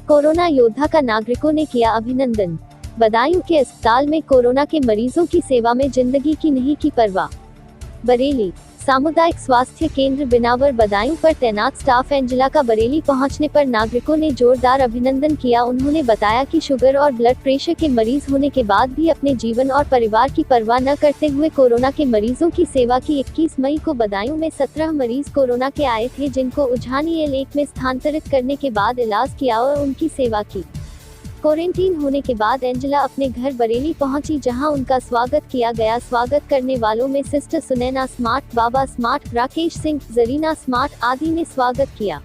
Corona योद्धा का नागरिकों ने किया अभिनंदन। बदायूं के अस्पताल में कोरोना के मरीजों की सेवा में जिंदगी की नहीं की परवाह। बरेली सामुदायिक स्वास्थ्य केंद्र बिनावर बदायूं पर तैनात स्टाफ एंजिला का बरेली पहुंचने पर नागरिकों ने जोरदार अभिनंदन किया। उन्होंने बताया कि शुगर और ब्लड प्रेशर के मरीज होने के बाद भी अपने जीवन और परिवार की परवाह न करते हुए कोरोना के मरीजों की सेवा की। 21 मई को बदायूं में 17 मरीज कोरोना के आए थे, जिनको उझानी L1 में स्थानांतरित करने के बाद इलाज किया और उनकी सेवा की। क्वारंटीन होने के बाद एंजिला अपने घर बरेली पहुंची, जहां उनका स्वागत किया गया। स्वागत करने वालों में सिस्टर सुनैना स्मार्ट, बाबा स्मार्ट, राकेश सिंह, जरीना स्मार्ट आदि ने स्वागत किया।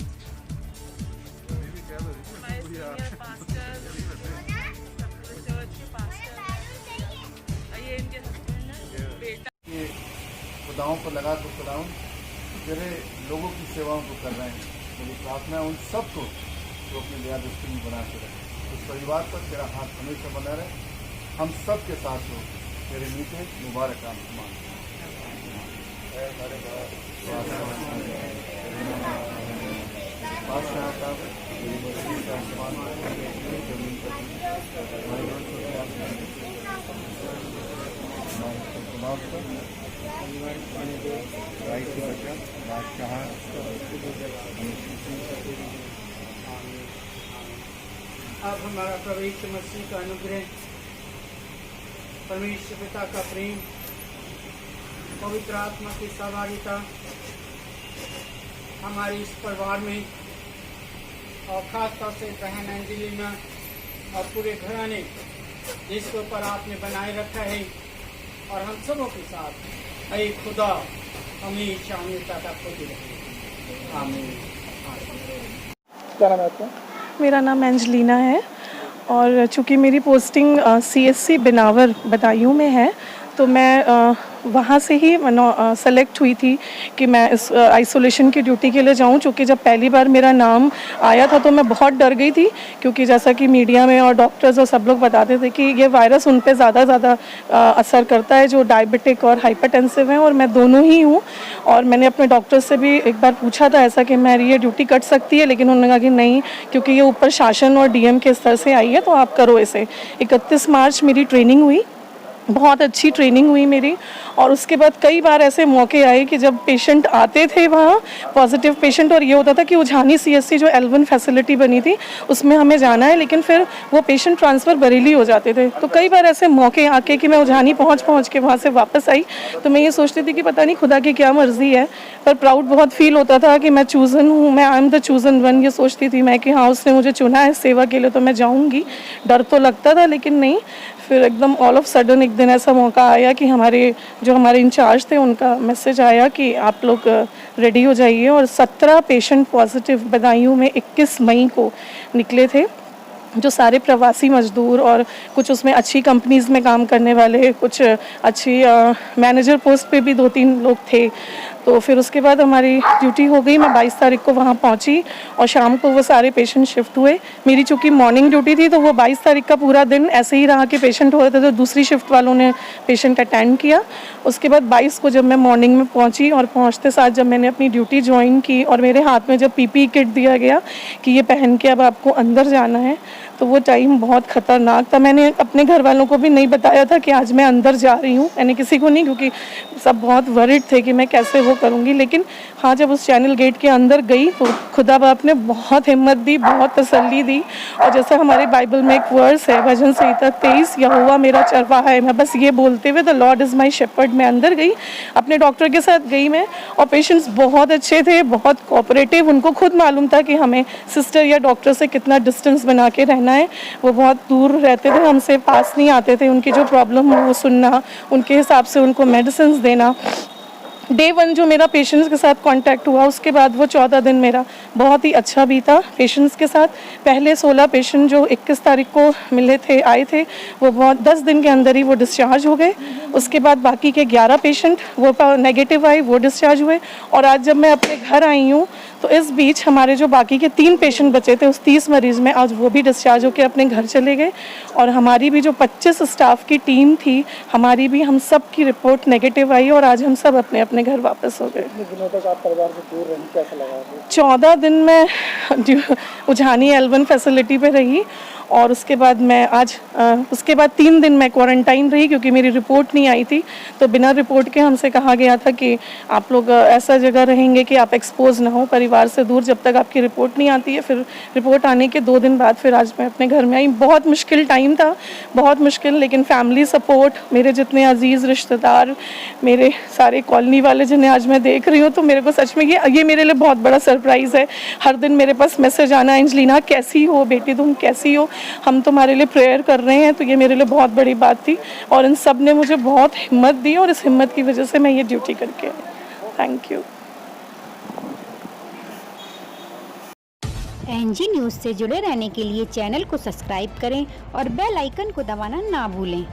खुदाओं पर लगा कर खुदाऊं तेरे लोगों की सेवाओं को कर रहे हैं। मेरी प्रार्थना है उन सबको जो अपने लिया दृष्टि में बना के रहे। उस परिवार पर तेरा हाथ हमेशा बना रहे, हम सब के साथ हो। तेरे मीठे मुबारक आमान। अब हमारा प्रभु यीशु मसीह का अनुग्रह, परमेश्वर पिता का प्रेम, पवित्र आत्मा की सहभागिता हमारे इस परिवार में और खासतौर से बहन एंजेलिना और पूरे घराने जिसके ऊपर आपने बनाए रखा है, और हम सबों के साथ ऐ खुदा हमेशा हमेशा तक होती रहे। आमीन। क्या नाम है आपका? मेरा नाम एंजेलिना है और चूँकि मेरी पोस्टिंग CSC बिनावर बदायूं में है, तो मैं वहाँ से ही सेलेक्ट हुई थी कि मैं इस आइसोलेशन की ड्यूटी के लिए जाऊँ। चूँकि जब पहली बार मेरा नाम आया था तो मैं बहुत डर गई थी, क्योंकि जैसा कि मीडिया में और डॉक्टर्स और सब लोग बताते थे कि ये वायरस उन पे ज़्यादा असर करता है जो डायबिटिक और हाइपरटेंसिव हैं, और मैं दोनों ही हूँ। और मैंने अपने डॉक्टर से भी एक बार पूछा था ऐसा कि मेरी ये ड्यूटी कट सकती है, लेकिन उन्होंने कहा कि नहीं, क्योंकि ये ऊपर शासन और DM के स्तर से आई है, तो आप करो इसे। 31 मार्च मेरी ट्रेनिंग हुई, बहुत अच्छी ट्रेनिंग हुई मेरी। और उसके बाद कई बार ऐसे मौके आए कि जब पेशेंट आते थे वहाँ, पॉजिटिव पेशेंट, और ये होता था कि उझानी CSC जो L1 फैसिलिटी बनी थी उसमें हमें जाना है, लेकिन फिर वो पेशेंट ट्रांसफ़र बरेली हो जाते थे। तो कई बार ऐसे मौके आके कि मैं उझानी पहुँच के वहाँ से वापस आई, तो मैं ये सोचती थी कि पता नहीं खुदा की क्या मर्ज़ी है, पर प्राउड बहुत फील होता था कि मैं चूज़न हूँ, मैं I am the chosen one. ये सोचती थी मैं कि हाँ, उसने मुझे चुना है सेवा के लिए, तो मैं जाऊँगी। डर तो लगता था, लेकिन नहीं। फिर एकदम ऑल ऑफ सडन एक दिन ऐसा मौका आया कि हमारे इंचार्ज थे, उनका मैसेज आया कि आप लोग रेडी हो जाइए। और 17 पेशेंट पॉजिटिव बदायूं में 21 मई को निकले थे, जो सारे प्रवासी मजदूर और कुछ उसमें अच्छी कंपनीज़ में काम करने वाले, कुछ अच्छी मैनेजर पोस्ट पे भी 2-3 लोग थे। तो फिर उसके बाद हमारी ड्यूटी हो गई। मैं 22 तारीख को वहाँ पहुँची और शाम को वो सारे पेशेंट शिफ्ट हुए। मेरी चूँकि मॉर्निंग ड्यूटी थी, तो वो 22 तारीख का पूरा दिन ऐसे ही रहा कि पेशेंट हो रहे थे, तो दूसरी शिफ्ट वालों ने पेशेंट अटेंड किया। उसके बाद 22 को जब मैं मॉर्निंग में पहुँची और पहुँचते साथ जब मैंने अपनी ड्यूटी ज्वाइन की और मेरे हाथ में जब PPE किट दिया गया कि ये पहन के अब आपको अंदर जाना है, तो वो टाइम बहुत ख़तरनाक था। मैंने अपने घर वालों को भी नहीं बताया था कि आज मैं अंदर जा रही हूँ, मैंने किसी को नहीं, क्योंकि सब बहुत वरिड थे कि मैं कैसे वो करूँगी। लेकिन हाँ, जब उस चैनल गेट के अंदर गई तो खुदा बाप ने बहुत हिम्मत दी, बहुत तसल्ली दी। और जैसा हमारे बाइबल में एक वर्स है, भजन संहिता 23, यहोवा मेरा चरवाहा है, मैं बस ये बोलते हुए the Lord is my shepherd मैं अंदर गई। अपने डॉक्टर के साथ गई मैं, और पेशेंट्स बहुत अच्छे थे, बहुत कोऑपरेटिव। उनको खुद मालूम था कि हमें सिस्टर या डॉक्टर से कितना डिस्टेंस बना के रहना है। वो बहुत दूर रहते थे, हमसे पास नहीं आते थे। उनकी जो प्रॉब्लम हो वो सुनना, उनके हिसाब से उनको मेडिसिन देना। डे 1 जो मेरा पेशेंट्स के साथ कांटेक्ट हुआ, उसके बाद वो 14 दिन मेरा बहुत ही अच्छा बीता पेशेंट्स के साथ। पहले 16 पेशेंट जो 21 तारीख को आए थे, वो बहुत 10 दिन के अंदर ही वो डिस्चार्ज हो गए। उसके बाद बाकी के 11 पेशेंट वो नेगेटिव आए, वो डिस्चार्ज हुए। और आज जब मैं अपने घर आई हूँ तो इस बीच हमारे जो बाकी के 3 पेशेंट बचे थे, उस 30 मरीज़ में आज वो भी डिस्चार्ज होकर अपने घर चले गए। और हमारी भी जो 25 स्टाफ की टीम थी, हमारी भी, हम सब की रिपोर्ट नेगेटिव आई और आज हम सब अपने अपने घर वापस हो गए। 14 दिन मैं उझानी L1 फैसिलिटी पे रही और उसके बाद मैं आज उसके बाद 3 दिन मैं क्वारंटाइन रही क्योंकि मेरी रिपोर्ट नहीं आई थी। तो बिना रिपोर्ट के हमसे कहा गया था कि आप लोग ऐसा जगह रहेंगे कि आप एक्सपोज ना हो परिवार से दूर जब तक आपकी रिपोर्ट नहीं आती है। फिर रिपोर्ट आने के 2 दिन बाद फिर आज मैं अपने घर में आई। बहुत मुश्किल टाइम था, बहुत मुश्किल, लेकिन फैमिली सपोर्ट, मेरे जितने अजीज़ रिश्तेदार, मेरे सारे कॉलोनी वाले जिन्हें आज मैं देख रही हूँ, तो मेरे को सच में ये मेरे लिए बहुत बड़ा सरप्राइज़ है। हर दिन मेरे पास मैसेज आना, एंजलिना कैसी हो बेटी, तुम कैसी हो, हम तुम्हारे लिए प्रेयर कर रहे हैं। तो ये मेरे लिए बहुत बड़ी बात थी और इन सब ने मुझे बहुत हिम्मत दी और इस हिम्मत की वजह से मैं ये ड्यूटी करके आई। Thank you. एनजी न्यूज़ से जुड़े रहने के लिए चैनल को सब्सक्राइब करें और बेल आइकन को दबाना ना भूलें।